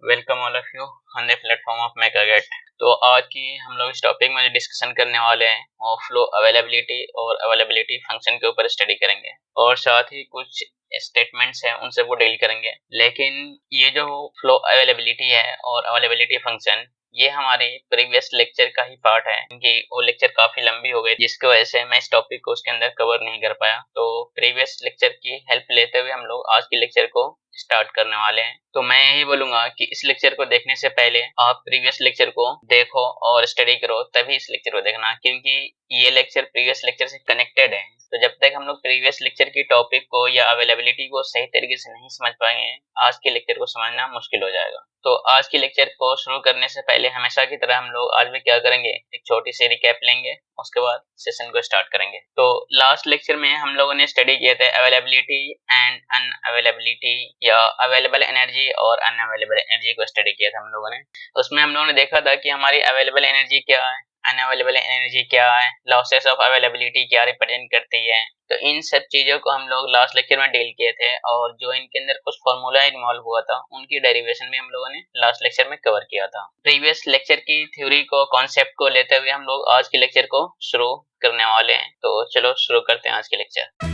Welcome all of you on the platform of Megagate. तो आज की हम लोग इस टॉपिक में जो डिस्कशन करने वाले हैं वो फ्लो अवेलेबिलिटी और अवेलेबिलिटी फंक्शन के ऊपर स्टडी करेंगे और साथ ही कुछ स्टेटमेंट्स हैं उनसे वो डील करेंगे। लेकिन ये जो फ्लो अवेलेबिलिटी है और अवेलेबिलिटी फंक्शन ये हमारे प्रीवियस लेक्चर का ही पार्ट है, क्योंकि वो लेक्चर काफी लंबी हो गई जिसकी वजह से मैं इस टॉपिक को उसके अंदर कवर नहीं कर पाया। तो प्रीवियस लेक्चर की हेल्प लेते हुए हम लोग आज के लेक्चर को स्टार्ट करने वाले हैं। तो मैं यही बोलूंगा कि इस लेक्चर को देखने से पहले आप प्रीवियस लेक्चर को देखो और स्टडी करो, तभी इस लेक्चर को देखना, क्योंकि ये लेक्चर प्रीवियस लेक्चर से कनेक्टेड है। तो जब तक हम लोग प्रीवियस लेक्चर की टॉपिक को या अवेलेबिलिटी को सही तरीके से नहीं समझ पाएंगे, आज के लेक्चर को समझना मुश्किल हो जाएगा। तो आज के लेक्चर को शुरू करने से पहले हमेशा की तरह हम लोग आज भी क्या करेंगे, एक छोटी सी रिकैप लेंगे, उसके बाद सेशन को स्टार्ट करेंगे। तो लास्ट लेक्चर में हम लोगों ने स्टडी किए थे अवेलेबिलिटी एंड अनअवेलेबिलिटी या अवेलेबल एनर्जी और अनअवेलेबल एनर्जी को स्टडी किया था हम लोगों ने। उसमें हम लोगों ने देखा था कि हमारी अवेलेबल एनर्जी क्या है, अनअवेलेबल एनर्जी क्या है, लॉसेस ऑफ अवेलेबिलिटी क्या रिप्रेजेंट करती है। तो इन सब चीजों को हम लोग लास्ट लेक्चर में डील किए थे और जो इनके अंदर कुछ फॉर्मूला इन्वॉल्व हुआ था उनकी डेरिवेशन भी हम लोगों ने लास्ट लेक्चर में कवर किया था। प्रीवियस लेक्चर की थ्योरी को, कॉन्सेप्ट को लेते हुए हम लोग आज के लेक्चर को शुरू करने वाले हैं। तो चलो शुरू करते हैं आज के लेक्चर।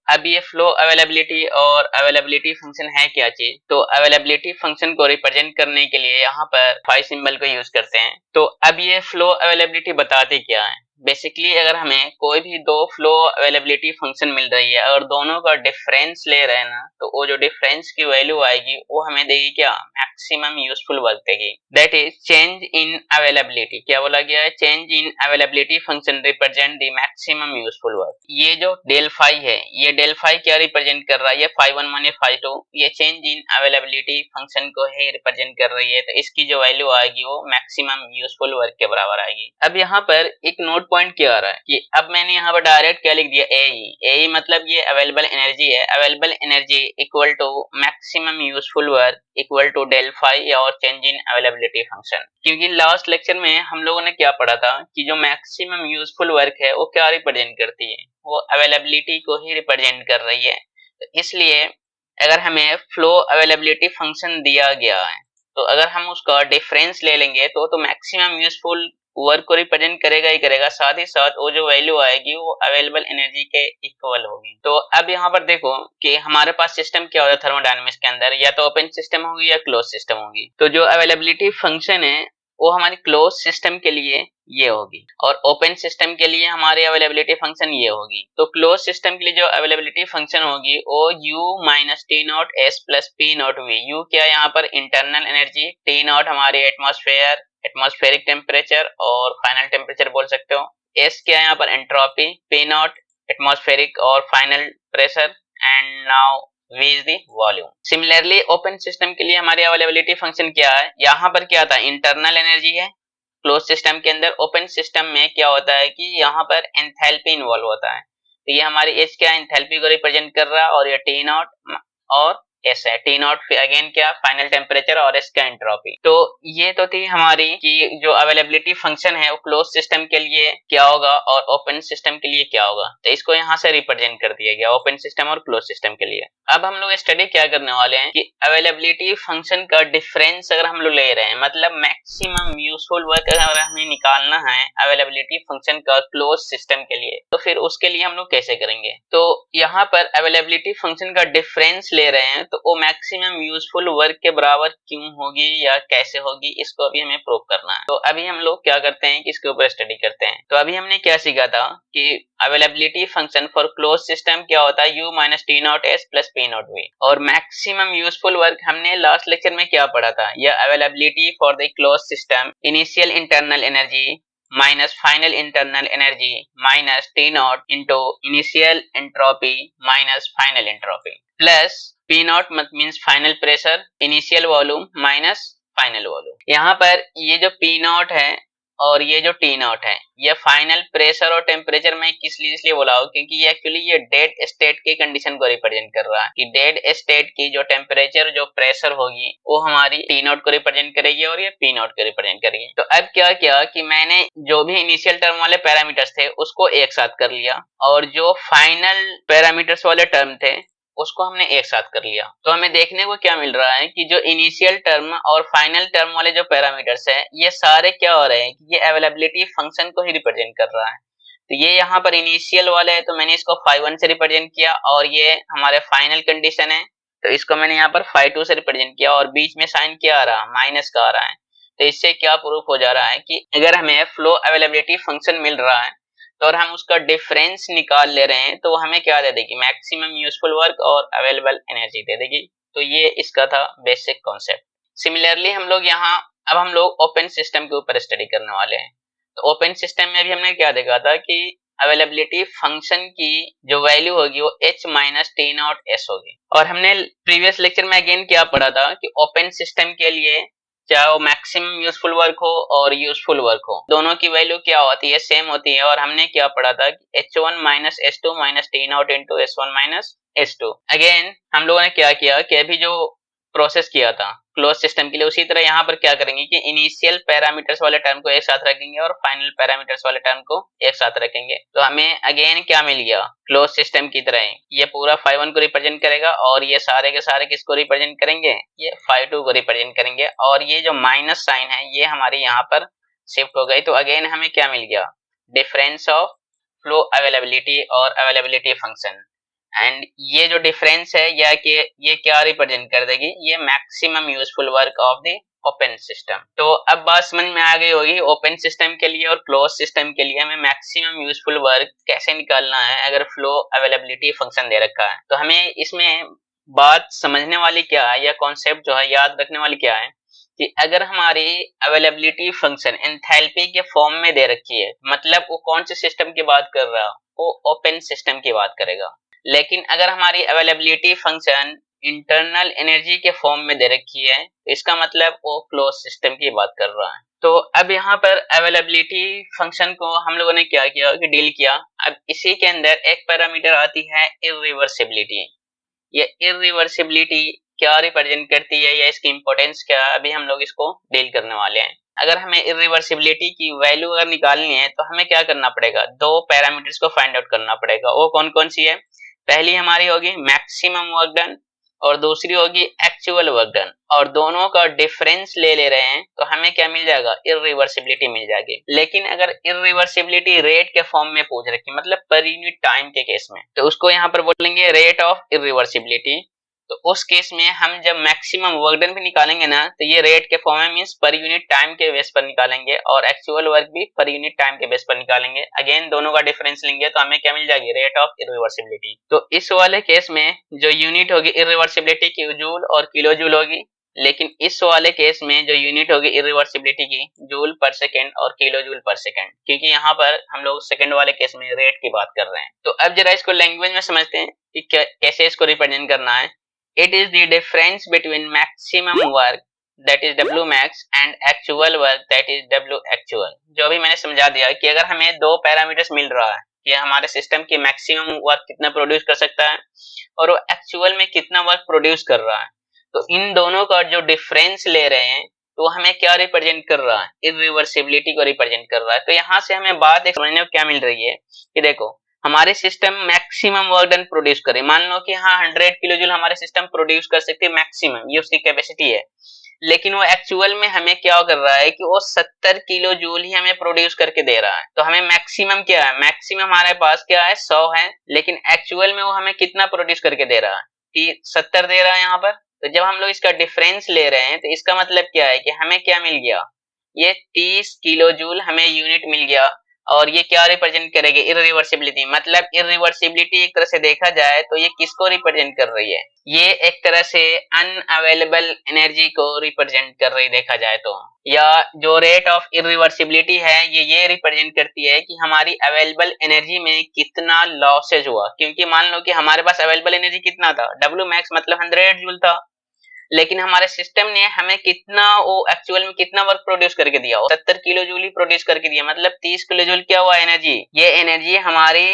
अब ये फ्लो अवेलेबिलिटी और अवेलेबिलिटी फंक्शन है क्या चीज। तो अवेलेबिलिटी फंक्शन को रिप्रेजेंट करने के लिए यहाँ पर फाई सिंबल को यूज करते हैं। तो अब ये फ्लो अवेलेबिलिटी बताते क्या है। बेसिकली अगर हमें कोई भी दो फ्लो अवेलेबिलिटी फंक्शन मिल रही है, अगर दोनों का डिफरेंस ले रहे हैं ना, तो वो जो डिफरेंस की वैल्यू आएगी वो हमें देगी क्या, मैक्सिमम यूजफुल वर्क देगी। That is change in availability. क्या बोला गया है, change in availability function represent the maximum useful work. ये जो डेल फाई है, ये डेल फाई क्या रिप्रेजेंट कर रहा है, ये फाई 1 माने फाई 2, ये चेंज इन अवेलेबिलिटी फंक्शन को ही रिप्रेजेंट कर रही है। तो इसकी जो वैल्यू आएगी वो मैक्सिमम यूजफुल वर्क के बराबर आएगी। अब यहाँ पर एक नोट पॉइंट क्या आ रहा है कि अब मैंने यहाँ पर डायरेक्ट क्या लिख दिया, ए मतलब ये अवेलेबल एनर्जी है। Available energy equal to maximum useful work equal to del phi और चेंज इन अवेलेबिलिटी फंक्शन। क्योंकि लास्ट लेक्चर में हम लोगों ने क्या पढ़ा था कि जो मैक्सिमम यूजफुल वर्क है वो क्या रिप्रेजेंट करती है, वो अवेलेबिलिटी को ही रिप्रेजेंट कर रही है। तो इसलिए अगर हमें फ्लो अवेलेबिलिटी फंक्शन दिया गया है तो अगर हम उसका डिफरेंस ले लेंगे तो मैक्सिमम यूजफुल वर्क को रिप्रेजेंट करेगा ही करेगा, साथ ही साथ वो जो वैल्यू आएगी वो अवेलेबल एनर्जी के इक्वल होगी। तो अब यहाँ पर देखो कि हमारे पास सिस्टम क्या होता है थर्मोडायनामिक्स के अंदर, या तो ओपन सिस्टम होगी या क्लोज सिस्टम होगी। तो जो अवेलेबिलिटी फंक्शन है वो हमारी क्लोज सिस्टम के लिए ये होगी और ओपन सिस्टम के लिए हमारी अवेलेबिलिटी फंक्शन ये होगी। तो क्लोज सिस्टम के लिए जो अवेलेबिलिटी फंक्शन होगी वो u minus T naught S plus P naught V. U क्या यहाँ पर इंटरनल एनर्जी, टी नॉट हमारी एटमॉस्फेरिक टेम्परेचर और फाइनल टेम्परेचर बोल सकते हो, एस क्या यहाँ पर एंट्रोपी, पी नॉट एटमॉस्फेरिक और final pressure, and now V is the volume। Similarly open system के लिए हमारी अवेलेबिलिटी फंक्शन क्या है, यहाँ पर क्या था, इंटरनल एनर्जी है। क्लोज सिस्टम के अंदर, ओपन सिस्टम में क्या होता है कि यहाँ पर एंथैल्पी इन्वॉल्व होता है। तो ये हमारी एच क्या एंथैल्पी को रिप्रेजेंट कर रहा है और ये टी नॉट और एस है। टी नॉट अगेन क्या, फाइनल टेम्परेचर और एस का एंट्रोपी। तो ये तो थी हमारी कि जो अवेलेबिलिटी फंक्शन है वो क्लोज सिस्टम के लिए क्या होगा और ओपन सिस्टम के लिए क्या होगा। तो इसको यहाँ से रिप्रेजेंट कर दिया गया ओपन सिस्टम और क्लोज सिस्टम के लिए। अब हम लोग स्टडी क्या करने वाले हैं कि अवेलेबिलिटी फंक्शन का डिफरेंस अगर हम लोग ले रहे हैं, मतलब मैक्सिमम यूजफुल वर्क अगर हमें निकालना है अवेलेबिलिटी फंक्शन का क्लोज सिस्टम के लिए, तो फिर उसके लिए हम लोग कैसे करेंगे। तो यहाँ पर अवेलेबिलिटी फंक्शन का डिफरेंस ले रहे हैं तो वो मैक्सिमम यूजफुल वर्क के बराबर क्यों होगी या कैसे होगी, इसको अभी हमें प्रूव करना है। तो अभी हम लोग क्या करते हैं कि इसके ऊपर स्टडी करते हैं। तो अभी हमने क्या सीखा था कि availability function for close system क्या होता है, u minus T naught S plus P naught V. और मैक्सिमम यूजफुल वर्क हमने लास्ट लेक्चर में क्या पढ़ा था, यह availability for the close system initial internal energy minus final internal energy minus T naught into initial entropy minus final entropy plus P naught means final pressure, initial volume minus final volume. यहाँ पर ये जो P not है और ये जो T not है, ये फाइनल प्रेशर और टेम्परेचर में इसलिए बोला हो क्योंकि ये एक्चुअली ये डेड स्टेट की कंडीशन को रिप्रेजेंट कर रहा है कि डेड स्टेट की जो टेम्परेचर जो प्रेशर होगी वो हमारी टी नॉट को रिप्रेजेंट करेगी और ये पी नॉट को रिप्रेजेंट करेगी। तो अब क्या किया कि मैंने जो भी इनिशियल टर्म वाले पैरामीटर्स थे उसको एक साथ कर लिया और जो फाइनल पैरामीटर्स वाले टर्म थे उसको हमने एक साथ कर लिया। तो हमें देखने को क्या मिल रहा है कि जो इनिशियल टर्म और फाइनल टर्म वाले जो पैरामीटर्स है ये सारे क्या हो रहे हैं कि ये अवेलेबिलिटी फंक्शन को ही रिप्रेजेंट कर रहा है। तो ये यहाँ पर इनिशियल वाले है तो मैंने इसको phi1 से रिप्रेजेंट किया और ये हमारे फाइनल कंडीशन है तो इसको मैंने यहाँ पर phi2 से रिप्रेजेंट किया और बीच में साइन क्या आ रहा है, माइनस का आ रहा है। तो इससे क्या प्रूफ हो जा रहा है कि अगर हमें फ्लो अवेलेबिलिटी फंक्शन मिल रहा है तो और हम उसका डिफरेंस निकाल ले रहे हैं तो हमें क्या दे देगी, मैक्सिमम यूजफुल वर्क और अवेलेबल एनर्जी दे देगी। तो ये इसका था बेसिक कॉन्सेप्ट। सिमिलरली अब हम लोग ओपन सिस्टम के ऊपर स्टडी करने वाले हैं। तो ओपन सिस्टम में भी हमने क्या देखा था कि अवेलेबिलिटी फंक्शन की जो वैल्यू होगी वो h minus T naught S होगी। और हमने प्रीवियस लेक्चर में अगेन क्या पढ़ा था कि ओपन सिस्टम के लिए चाहे वो मैक्सिमम यूजफुल वर्क हो और यूजफुल वर्क हो, दोनों की वैल्यू क्या होती है, सेम होती है। और हमने क्या पढ़ा था कि h1 minus h2 minus T naught into s1 minus s2। Again हम लोगों ने क्या किया कि अभी जो प्रोसेस किया था क्लोज सिस्टम के लिए उसी तरह यहाँ पर क्या करेंगे कि इनिशियल पैरामीटर्स वाले टर्म को एक साथ रखेंगे और फाइनल पैरामीटर्स वाले टर्म को एक साथ रखेंगे। तो हमें अगेन क्या मिल गया, क्लोज सिस्टम की तरह ये पूरा phi1 को रिप्रेजेंट करेगा और ये सारे के सारे किसको रिप्रेजेंट करेंगे, ये phi2 को रिप्रेजेंट करेंगे। और ये जो माइनस साइन है ये हमारे यहाँ पर शिफ्ट हो गई। तो अगेन हमें क्या मिल गया, डिफरेंस ऑफ फ्लो अवेलेबिलिटी और अवेलेबिलिटी फंक्शन। एंड ये जो डिफरेंस है या कि ये क्या रिप्रेजेंट कर देगी, ये maximum useful work of the open system. तो अब बात समझ में आ गई होगी ओपन सिस्टम के लिए और क्लोज सिस्टम के लिए हमें मैक्सिमम यूजफुल वर्क कैसे निकालना है अगर फ्लो अवेलेबिलिटी फंक्शन दे रखा है। तो हमें इसमें बात समझने वाली क्या है या कॉन्सेप्ट जो है याद रखने वाली क्या है कि अगर हमारी अवेलेबिलिटी फंक्शन एंथैल्पी के फॉर्म में दे रखी है, मतलब वो कौन से सिस्टम की बात कर रहा है, वो ओपन सिस्टम की बात करेगा। लेकिन अगर हमारी अवेलेबिलिटी फंक्शन इंटरनल एनर्जी के फॉर्म में दे रखी है तो इसका मतलब वो क्लोज सिस्टम की बात कर रहा है। तो अब यहाँ पर अवेलेबिलिटी फंक्शन को हम लोगों ने क्या किया कि डील किया। अब इसी के अंदर एक पैरामीटर आती है इरिवर्सिबिलिटी। ये इरिवर्सिबिलिटी क्या रिप्रेजेंट करती है या इसकी इंपॉर्टेंस क्या है, अभी हम लोग इसको डील करने वाले हैं। अगर हमें इरिवर्सिबिलिटी की वैल्यू अगर निकालनी है तो हमें क्या करना पड़ेगा, दो पैरामीटर्स को फाइंड आउट करना पड़ेगा। वो कौन कौन सी है, पहली हमारी होगी मैक्सिमम वर्क डन और दूसरी होगी एक्चुअल वर्क डन। और दोनों का डिफरेंस ले रहे हैं तो हमें क्या मिल जाएगा, इरिवर्सिबिलिटी मिल जाएगी। लेकिन अगर इरिवर्सिबिलिटी रेट के फॉर्म में पूछ रखी, मतलब पर यूनिट टाइम के केस में, तो उसको यहाँ पर बोलेंगे रेट ऑफ इरिवर्सिबिलिटी। तो उस केस में हम जब मैक्सिमम वर्क डन भी निकालेंगे ना तो ये रेट के फॉर्म में मींस पर यूनिट टाइम के बेस पर निकालेंगे और एक्चुअल वर्क भी पर यूनिट टाइम के बेस पर निकालेंगे। अगेन दोनों का डिफरेंस लेंगे तो हमें क्या मिल जाएगी, रेट ऑफ इरिवर्सिबिलिटी। तो इस वाले केस में जो यूनिट होगी इरिवर्सिबिलिटी की जूल और किलो जूल होगी, लेकिन इस वाले केस में जो यूनिट होगी इरिवर्सिबिलिटी की जूल पर सेकेंड और किलो जूल पर सेकेंड, क्योंकि यहाँ पर हम लोग सेकेंड वाले केस में रेट की बात कर रहे हैं। तो अब जरा इसको लैंग्वेज में समझते हैं कि कैसे इसको रिप्रेजेंट करना है। It is the difference between maximum work that is W max and actual work that is W actual। जो भी मैंने समझा दिया कि अगर हमें दो पैरामीटर्स मिल रहा है कि हमारे सिस्टम की मैक्सिमम वर्क कितना प्रोड्यूस कर सकता है और वो एक्चुअल में कितना वर्क प्रोड्यूस कर रहा है, तो इन दोनों का जो डिफरेंस ले रहे हैं तो हमें क्या रिप्रेजेंट कर रहा है, इरिवर्सिबिलिटी को रिप्रेजेंट कर रहा है। तो यहाँ से हमें बात एक समझने को क्या मिल रही है कि देखो हमारे system maximum work done produce करे। मान लो कि हाँ 100 किलो जूल हमारे सिस्टम प्रोड्यूस कर सकती है मैक्सिमम, ये उसकी कैपेसिटी है। लेकिन वो एक्चुअल में हमें क्या कर रहा है कि वो 70 किलो जूल ही हमें प्रोड्यूस करके दे रहा है। तो हमें मैक्सिमम क्या है, मैक्सिमम हमारे पास क्या है 100 है, लेकिन एक्चुअल में वो हमें कितना प्रोड्यूस करके दे रहा है कि 70 दे रहा है यहाँ पर। तो जब हम लोग इसका डिफरेंस ले रहे हैं तो इसका मतलब क्या है कि हमें क्या मिल गया, ये 30 किलो जूल हमें यूनिट मिल गया। और ये क्या रिप्रेजेंट करेगी, इरिवर्सिबिलिटी। मतलब इरिवर्सिबिलिटी एक तरह से देखा जाए तो ये किसको रिप्रेजेंट कर रही है, ये एक तरह से अनअवेलेबल एनर्जी को रिप्रेजेंट कर रही देखा जाए तो। या जो रेट ऑफ इरिवर्सिबिलिटी है ये रिप्रेजेंट करती है कि हमारी अवेलेबल एनर्जी में कितना लॉसेज हुआ। क्योंकि मान लो कि हमारे पास अवेलेबल एनर्जी कितना था, W मैक्स मतलब 100 जूल था, लेकिन हमारे सिस्टम ने हमें कितना वो एक्चुअल में कितना वर्क प्रोड्यूस करके दिया, 70 किलो जूल ही प्रोड्यूस करके दिया, मतलब 30 किलो जूल क्या हुआ एनर्जी, ये एनर्जी हमारी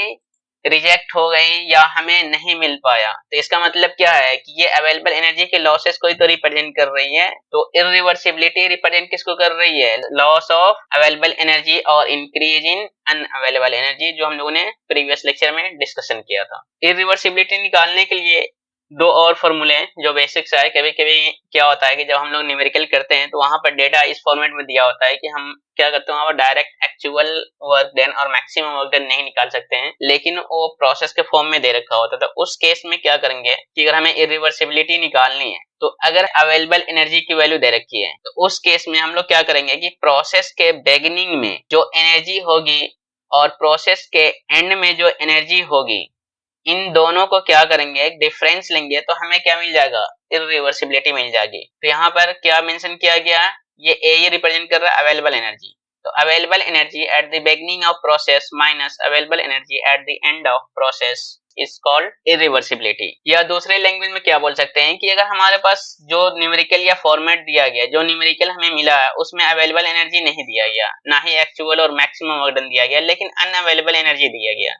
रिजेक्ट हो गई या हमें नहीं मिल पाया। तो इसका मतलब क्या है कि ये अवेलेबल एनर्जी के लॉसेस को ही तो रिप्रेजेंट कर रही है। तो इरिवर्सिबिलिटी रिप्रेजेंट किसको कर रही है, लॉस ऑफ अवेलेबल एनर्जी और इंक्रीज इन अनअवेलेबल एनर्जी, जो हम लोगों ने प्रीवियस लेक्चर में डिस्कशन किया था। इरिवर्सिबिलिटी निकालने के लिए दो और फॉर्मूले हैं जो बेसिक्स है। कभी कभी क्या होता है कि जब हम लोग न्यूमेरिकल करते हैं तो वहां पर डेटा इस फॉर्मेट में दिया होता है कि हम क्या करते हैं, वहां पर डायरेक्ट एक्चुअल वर्क डन और मैक्सिमम वर्क डन नहीं निकाल सकते हैं, लेकिन वो प्रोसेस के फॉर्म में दे रखा होता है। तो उस केस में क्या करेंगे कि अगर हमें इरिवर्सिबिलिटी निकालनी है तो अगर अवेलेबल एनर्जी की वैल्यू दे रखी है तो उस केस में हम लोग क्या करेंगे कि प्रोसेस के बिगिनिंग में जो एनर्जी होगी और प्रोसेस के एंड में जो एनर्जी होगी, इन दोनों को क्या करेंगे, एक डिफरेंस लेंगे तो हमें क्या मिल जाएगा, इरिवर्सिबिलिटी मिल जाएगी। तो यहाँ पर क्या मेंशन किया गया, ये रिप्रेजेंट कर रहा है अवेलेबल एनर्जी। तो available energy at the beginning of process minus available energy at the end of process is called irreversibility. या दूसरे लैंग्वेज में क्या बोल सकते हैं कि अगर हमारे पास जो न्यूमेरिकल या फॉर्मेट दिया गया, जो न्यूमेरिकल हमें मिला है उसमें अवेलेबल एनर्जी नहीं दिया गया, ना ही एक्चुअल और मैक्सिमम वर्क डन दिया गया, लेकिन अनअवेलेबल एनर्जी दिया गया,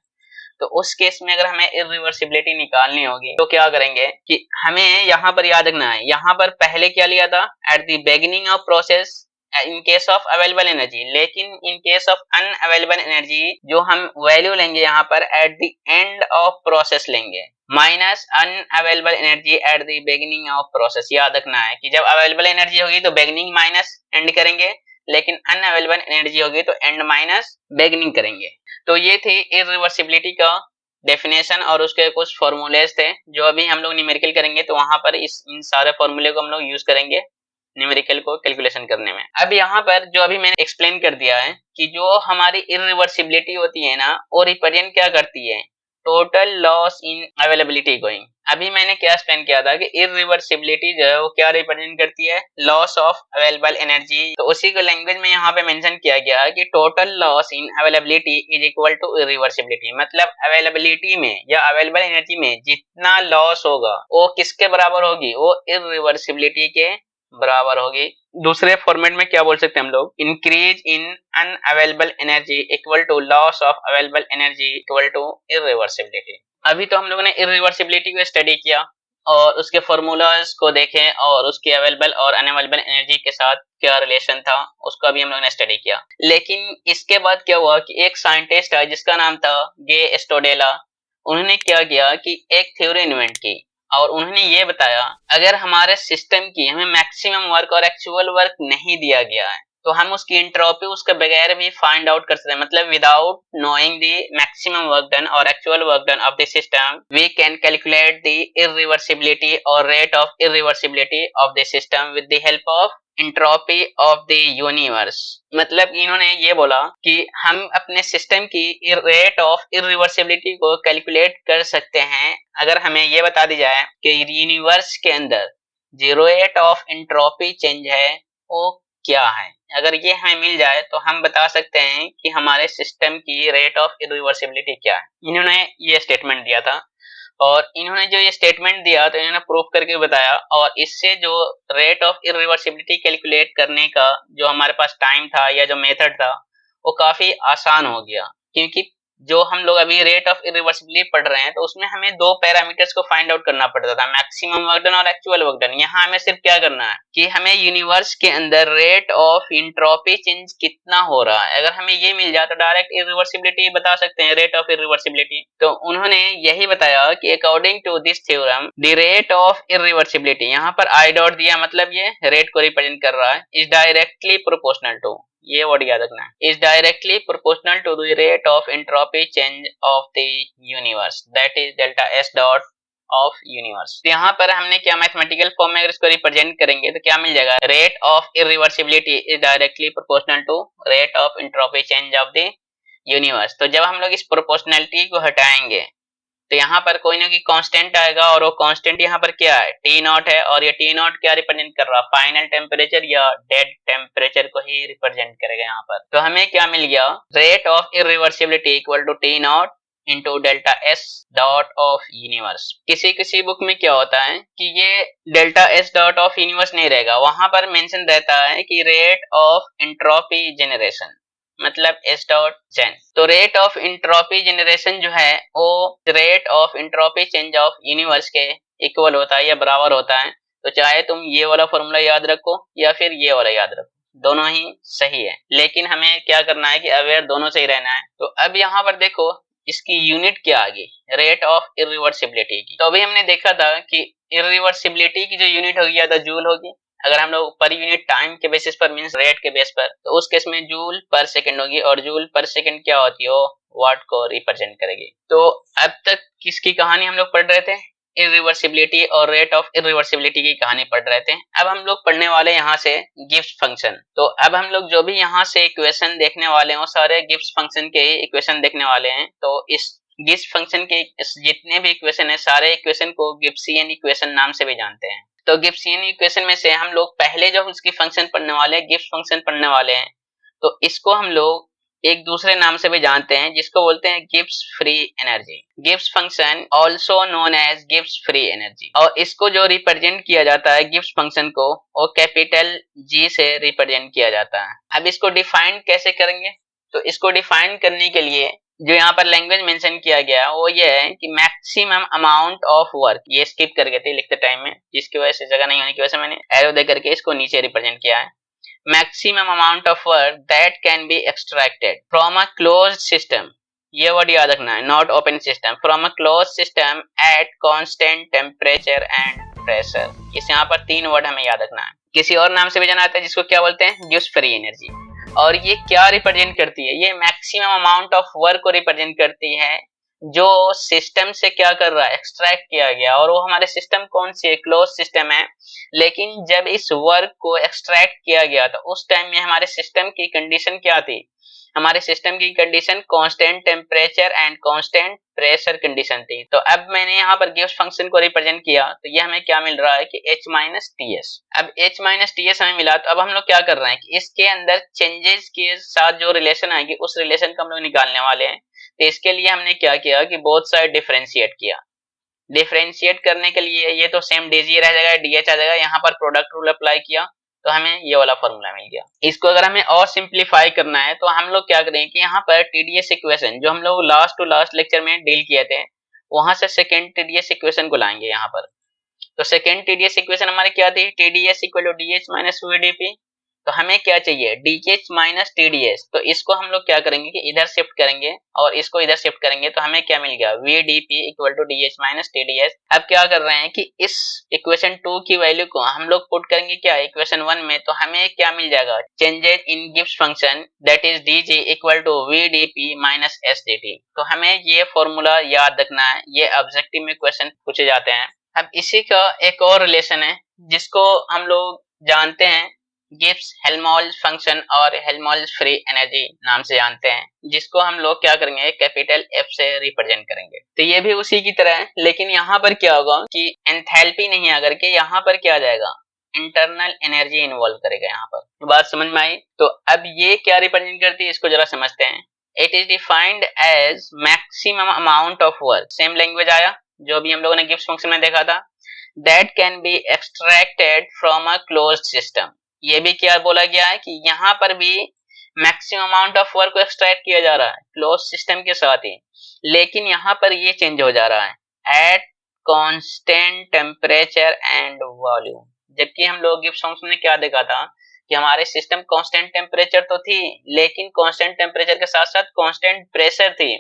तो उस केस में अगर हमें इरिवर्सिबिलिटी निकालनी होगी तो क्या करेंगे कि हमें यहाँ पर याद रखना है, यहाँ पर पहले क्या लिया था, at the beginning of process in case of available energy, लेकिन in case of unavailable energy जो हम वैल्यू लेंगे यहाँ पर at the end of process लेंगे, minus unavailable energy at the beginning of process. याद रखना है कि जब अवेलेबल एनर्जी होगी तो बिगिनिंग माइनस एंड करेंगे, लेकिन अनअवेलेबल एनर्जी होगी तो एंड माइनस बिगिनिंग करेंगे। तो ये थी इरिवर्सिबिलिटी का डेफिनेशन और उसके कुछ फॉर्मूलेज थे जो अभी हम लोग न्यूमेरिकल करेंगे तो वहां पर इन सारे फॉर्मूले को हम लोग यूज करेंगे न्यूमेरिकल को कैलकुलेशन करने में। अब यहाँ पर जो अभी मैंने एक्सप्लेन कर दिया है कि जो हमारी इरिवर्सिबिलिटी होती है ना, वो रिप्रेजेंट क्या करती है, total loss in availability going. अभी मैंने क्या एक्सप्लेन किया था कि इरिवर्सिबिलिटी जो है वो क्या रिप्रेजेंट करती है, लॉस ऑफ अवेलेबल एनर्जी। तो उसी को लैंग्वेज में यहाँ पे मेंशन किया गया है कि total loss in availability is equal to irreversibility, मतलब अवेलेबिलिटी में या अवेलेबल एनर्जी में जितना लॉस होगा वो किसके बराबर होगी, वो इरिवर्सिबिलिटी के बराबर होगी। दूसरे फॉर्मेट में क्या बोल सकते हैं हम लोग, increase in unavailable energy equal to loss of available energy equal to irreversibility. अभी तो हम लोगों ने इरिवर्सिबिलिटी को स्टडी किया और उसके फॉर्मूलाज को देखें और उसके अवेलेबल और अनअवेलेबल एनर्जी के साथ क्या रिलेशन था उसका भी हम लोगों ने स्टडी किया। लेकिन इसके बाद क्या हुआ कि एक साइंटिस्ट है जिसका नाम था गे स्टोडेला, उन्होंने क्या किया कि एक थ्योरी इन्वेंट की और उन्होंने ये बताया अगर हमारे सिस्टम की हमें मैक्सिमम वर्क और एक्चुअल वर्क नहीं दिया गया है तो हम उसकी एंट्रोपी उसके बगैर भी फाइंड आउट कर सकते हैं, मतलब without knowing the maximum work done और actual work done of the system we can calculate the irreversibility और rate of irreversibility of the system with the help of entropy of the universe. मतलब इन्होंने ये बोला कि हम अपने system की रेट ऑफ इरिवर्सिबिलिटी को कैलकुलेट कर सकते हैं अगर हमें ये बता दी जाए कि यूनिवर्स के अंदर जो रेट ऑफ एंट्रोपी चेंज है वो क्या है। अगर ये हमें मिल जाए तो हम बता सकते हैं कि हमारे सिस्टम की रेट ऑफ इरिवर्सिबिलिटी क्या है। इन्होंने ये स्टेटमेंट दिया था और इन्होंने जो ये स्टेटमेंट दिया तो इन्होंने प्रूफ करके बताया और इससे जो रेट ऑफ इरिवर्सिबिलिटी कैलकुलेट करने का जो हमारे पास टाइम था या जो मेथड था वो काफी आसान हो गया, क्योंकि जो हम लोग अभी रेट ऑफ इरिवर्सिबिलिटी पढ़ रहे हैं तो उसमें हमें दो पैरामीटर्स को फाइंड आउट करना पड़ता था, मैक्सिमम वर्क डन और एक्चुअल वर्क डन। यहाँ हमें सिर्फ क्या करना है कि हमें यूनिवर्स के अंदर रेट ऑफ एंट्रोपी चेंज कितना हो रहा है, अगर हमें ये मिल जाए तो डायरेक्ट इरिवर्सिबिलिटी बता सकते हैं, रेट ऑफ इरिवर्सिबिलिटी। तो उन्होंने यही बताया कि according to this theorem the rate of irreversibility, यहाँ पर आई डॉट दिया मतलब ये रेट को रिप्रेजेंट कर रहा है, इज डायरेक्टली प्रोपोर्शनल टू, ये वर्ड याद रखना है, is directly proportional to the rate of entropy change of the universe that is delta S dot of universe. तो यहाँ पर हमने क्या मैथमेटिकल फॉर्म में अगर इसको रिप्रेजेंट करेंगे तो क्या मिल जाएगा, rate of irreversibility is directly proportional to rate of entropy change of the universe. तो जब हम लोग इस प्रोपोर्शनलिटी को हटाएंगे तो यहाँ पर कोई ना कोई कांस्टेंट आएगा और वो कांस्टेंट यहाँ पर क्या है, टी नॉट है, और ये टी नॉट क्या रिप्रेजेंट कर रहा है, फाइनल टेम्परेचर या डेड टेम्परेचर को ही रिप्रेजेंट करेगा यहाँ पर। तो हमें क्या मिल गया, rate of irreversibility equal to T naught into delta S dot of universe. किसी किसी बुक में क्या होता है कि ये delta S dot of universe नहीं रहेगा, वहां पर मेंशन रहता है कि रेट ऑफ एंट्रोपी जनरेशन, मतलब एस डॉट जेन। तो रेट ऑफ एंट्रोपी जनरेशन जो है वो rate of entropy change of universe के इक्वल होता है या बराबर होता है। तो चाहे तुम ये वाला फॉर्मूला याद रखो या फिर ये वाला याद रखो, दोनों ही सही है, लेकिन हमें क्या करना है कि अवेयर दोनों से ही रहना है। तो अब यहाँ पर देखो इसकी यूनिट क्या आ गई, रेट ऑफ इरिवर्सिबिलिटी की। तो अभी हमने देखा था कि इरिवर्सिबिलिटी की जो यूनिट होगी या तो जूल होगी, अगर हम लोग पर यूनिट टाइम के बेसिस पर मींस रेट के बेस पर, तो उस केस में जूल पर सेकंड होगी, और जूल पर सेकंड क्या होती है, वाट को रिप्रेजेंट करेगी। तो अब तक किसकी कहानी हम लोग पढ़ रहे थे, इरिवर्सिबिलिटी और रेट ऑफ इरिवर्सिबिलिटी की कहानी पढ़ रहे थे। अब हम लोग पढ़ने वाले यहाँ से गिब्स फंक्शन। तो अब हम लोग जो भी यहाँ से इक्वेशन देखने वाले हैं वो सारे गिब्स फंक्शन के इक्वेशन देखने वाले हैं। तो इस गिब्स फंक्शन के जितने भी इक्वेशन है सारे इक्वेशन को गिब्सियन इक्वेशन नाम से भी जानते हैं। तो गिब्सियन इक्वेशन में से हम लोग पहले जो उसकी फंक्शन पढ़ने वाले हैं, गिब्स फंक्शन पढ़ने वाले हैं, तो इसको हम लोग एक दूसरे नाम से भी जानते हैं जिसको बोलते हैं Gibbs free energy. Gibbs function also known as Gibbs free energy. और इसको जो रिप्रेजेंट किया जाता है गिब्स फंक्शन को, वो कैपिटल जी से रिप्रेजेंट किया जाता है। अब इसको डिफाइन कैसे करेंगे, तो इसको डिफाइन करने के लिए जो यहाँ पर लैंग्वेज मेंशन किया गया वो ये है कि मैक्सिमम अमाउंट ऑफ वर्क, ये स्किप कर गए थे लिखते टाइम में, जिसकी वजह से जगह नहीं होने की वजह से मैंने एरो दे करके इसको नीचे रिप्रेजेंट किया है। Maximum amount of work that can be extracted from a closed system, ये वर्ड याद रखना है, not open system, from a closed system at constant temperature and pressure. इस यहाँ पर तीन वर्ड हमें याद रखना है। किसी और नाम से भी जाना जाता है जिसको क्या बोलते हैं, गिब्स फ्री एनर्जी। और ये क्या रिप्रेजेंट करती है, ये मैक्सिमम अमाउंट ऑफ वर्क को रिप्रेजेंट करती है जो सिस्टम से क्या कर रहा है, एक्सट्रैक्ट किया गया, और वो हमारे सिस्टम कौन सी है, क्लोज सिस्टम है। लेकिन जब इस वर्क को एक्सट्रैक्ट किया गया था उस टाइम में हमारे सिस्टम की कंडीशन क्या थी, हमारे सिस्टम की condition constant temperature and constant pressure condition थी। तो अब मैंने यहाँ पर गिब्स फंक्शन को रिप्रेजेंट किया, तो ये हमें क्या मिल रहा है कि h माइनस टी एस। अब h माइनस टी एस हमें मिला, तो अब हम लोग क्या कर रहे हैं कि इसके अंदर चेंजेस के साथ जो रिलेशन आएगी उस रिलेशन को हम लोग निकालने वाले हैं। तो इसके लिए हमने क्या किया कि बोथ साइड डिफरेंशिएट किया। डिफरेंशिएट करने के लिए ये तो सेम डीजी रह जाएगा, डीएच आ जाएगा, यहाँ पर प्रोडक्ट रूल अप्लाई किया तो हमें ये वाला फॉर्मूला मिल गया। इसको अगर हमें और सिंप्लीफाई करना है तो हम लोग क्या करेंगे कि यहाँ पर टीडीएस इक्वेशन जो हम लोग लास्ट टू लास्ट लेक्चर में डील किए थे, वहां से सेकेंड टीडीएस इक्वेशन को लाएंगे यहाँ पर। तो सेकेंड टीडीएस इक्वेशन हमारी क्या थी, TDS equal to DH minus VDP. तो हमें क्या चाहिए, डीएच माइनस टीडीएस। तो इसको हम लोग क्या करेंगे कि इधर शिफ्ट करेंगे और इसको इधर शिफ्ट करेंगे, तो हमें क्या मिल गया, VDP equal to DH minus TDS. अब क्या कर रहे हैं कि इस इक्वेशन 2 की वैल्यू को हम लोग पुट करेंगे क्या इक्वेशन 1 में, तो हमें क्या मिल जाएगा, changes in Gibbs function that is DG equal to VDP minus SDT. तो हमें ये फॉर्मूला याद रखना है, ये ऑब्जेक्टिव में क्वेश्चन पूछे जाते हैं। अब इसी का एक और रिलेशन है जिसको हम लोग जानते हैं गिब्स हेल्महोल्ट्ज फंक्शन और हेल्महोल्ट्ज फ्री एनर्जी नाम से जानते हैं, जिसको हम लोग क्या करेंगे कैपिटल एफ से रिप्रेजेंट करेंगे। तो ये भी उसी की तरह है, लेकिन यहाँ पर क्या होगा कि एंथैल्पी नहीं आकर के यहाँ पर क्या आ जाएगा, इंटरनल एनर्जी इन्वॉल्व करेगा। यहाँ पर बात समझ में आई। तो अब ये क्या रिप्रेजेंट करती है इसको जरा समझते हैं। It is defined as maximum amount of work, same language आया जो भी हम लोगों ने गिब्स फंक्शन में देखा था, that can be extracted from a closed system. ये भी क्या बोला गया है कि यहाँ पर भी मैक्सिमम अमाउंट ऑफ वर्क को एक्सट्रैक्ट किया जा रहा है क्लोज सिस्टम के साथ ही, लेकिन यहाँ पर ये चेंज हो जा रहा है at constant temperature and volume. जबकि हम लोग गिब्स फंक्शन में क्या देखा था कि हमारे सिस्टम कांस्टेंट टेम्परेचर तो थी, लेकिन कांस्टेंट टेम्परेचर के साथ साथ कांस्टेंट प्रेशर थी।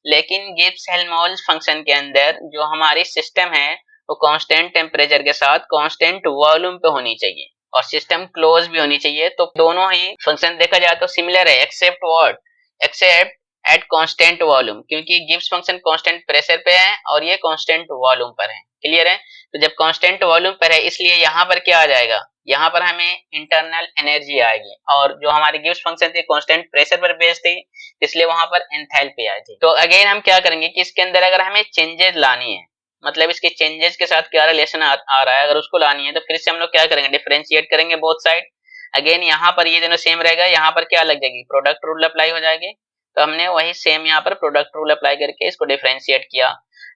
लेकिन गिब्स हेल्महोल्ट्ज फंक्शन के अंदर जो हमारी सिस्टम है वो कांस्टेंट टेम्परेचर के साथ कांस्टेंट वॉल्यूम पे होनी चाहिए और सिस्टम क्लोज भी होनी चाहिए। तो दोनों ही फंक्शन देखा जाए तो सिमिलर है, except what, except at constant volume, क्योंकि गिब्स फंक्शन कांस्टेंट प्रेशर पे है और ये कांस्टेंट वॉल्यूम पर है। क्लियर है। तो जब कांस्टेंट वॉल्यूम पर है इसलिए यहाँ पर क्या आ जाएगा, यहाँ पर हमें इंटरनल एनर्जी आएगी, और जो हमारी गिब्स फंक्शन थी कांस्टेंट प्रेशर पर बेस्ड थी इसलिए वहां पर एंथैल्पी आई थी। तो अगेन हम क्या करेंगे कि इसके अंदर अगर हमें चेंजेस लानी है, मतलब इसके चेंजेस के साथ क्या रिलेशन आ रहा है, अगर उसको लानी है तो फिर से हम लोग क्या करेंगे, डिफरेंशिएट करेंगे बोथ साइड। अगेन यहाँ पर ये दोनों सेम रहेगा, यहाँ पर क्या लग जाएगी, प्रोडक्ट रूल अप्लाई हो जाएगी। तो हमने वही सेम यहाँ पर प्रोडक्ट रूल अप्लाई करके इसको डिफरेंशिएट किया।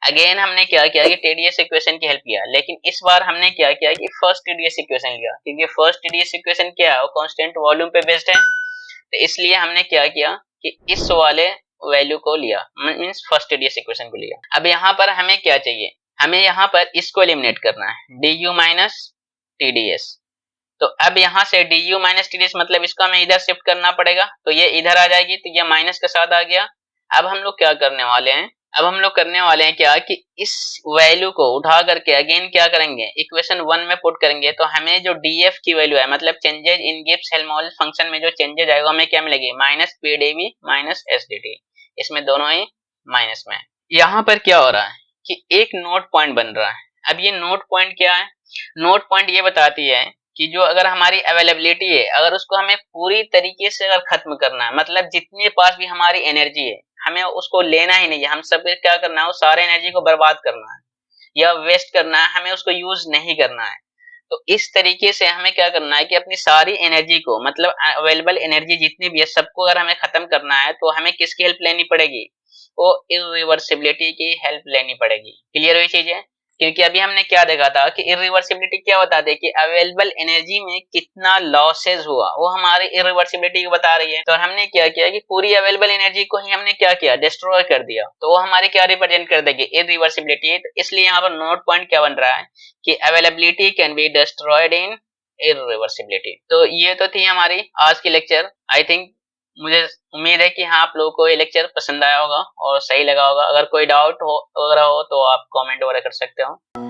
अगेन हमने क्या किया कि टीडीएस इक्वेशन की हेल्प लिया, लेकिन इस बार हमने क्या किया कि फर्स्ट टीडीएस इक्वेशन लिया, क्योंकि फर्स्ट टीडीएस इक्वेशन क्या है, वो कांस्टेंट वॉल्यूम पे बेस्ड है। तो इसलिए हमने क्या किया कि इस वाले वैल्यू को लिया, मींस फर्स्ट टीडीएस इक्वेशन को लिया। अब यहाँ पर हमें क्या चाहिए, हमें यहाँ पर इसको एलिमिनेट करना है, du माइनस टीडीएस। तो अब यहाँ से du माइनस टीडीएस मतलब इसको हमें इधर शिफ्ट करना पड़ेगा, तो ये इधर आ जाएगी, तो ये माइनस के साथ आ गया। अब हम लोग क्या करने वाले हैं, अब हम लोग करने वाले हैं क्या कि इस वैल्यू को उठा करके अगेन क्या करेंगे, इक्वेशन 1 में पुट करेंगे। तो हमें जो df की वैल्यू है, मतलब changes in Gibbs Helmholtz function में जो चेंजेज आएगा, हमें क्या मिलेगी, माइनस pdv माइनस sdt। इसमें दोनों ही माइनस में है। यहाँ पर क्या हो रहा है कि एक नोट पॉइंट बन रहा है। अब ये नोट पॉइंट क्या है, नोट पॉइंट ये बताती है कि जो अगर हमारी अवेलेबिलिटी है, अगर उसको हमें पूरी तरीके से अगर खत्म करना है, मतलब जितने पास भी हमारी एनर्जी है हमें उसको लेना ही नहीं है, हम सब क्या करना है, वो सारे एनर्जी को बर्बाद करना है या वेस्ट करना है, हमें उसको यूज नहीं करना है। तो इस तरीके से हमें क्या करना है कि अपनी सारी एनर्जी को, मतलब अवेलेबल एनर्जी जितनी भी है सबको अगर हमें खत्म करना है, तो हमें किसकी हेल्प लेनी पड़ेगी, वो इरिवर्सिबिलिटी की हेल्प लेनी पड़ेगी। क्लियर हुई चीज है, क्योंकि अभी हमने क्या देखा था कि इरिवर्सिबिलिटी क्या बता दे कि अवेलेबल एनर्जी में कितना लॉसेस हुआ, वो हमारी इरिवर्सिबिलिटी को बता रही है। तो हमने क्या किया कि पूरी अवेलेबल एनर्जी को ही हमने क्या किया, डिस्ट्रॉय कर दिया, तो वो हमारे क्या रिप्रेजेंट कर देगी, इरिवर्सिबिलिटी। तो इसलिए यहाँ पर नोट पॉइंट क्या बन रहा है कि availability can be destroyed in irreversibility. तो ये तो थी हमारी आज की लेक्चर। आई थिंक, मुझे उम्मीद है कि हाँ आप लोगों को ये लेक्चर पसंद आया होगा और सही लगा होगा। अगर कोई डाउट हो वगैरह हो तो आप कमेंट वगैरह कर सकते हो।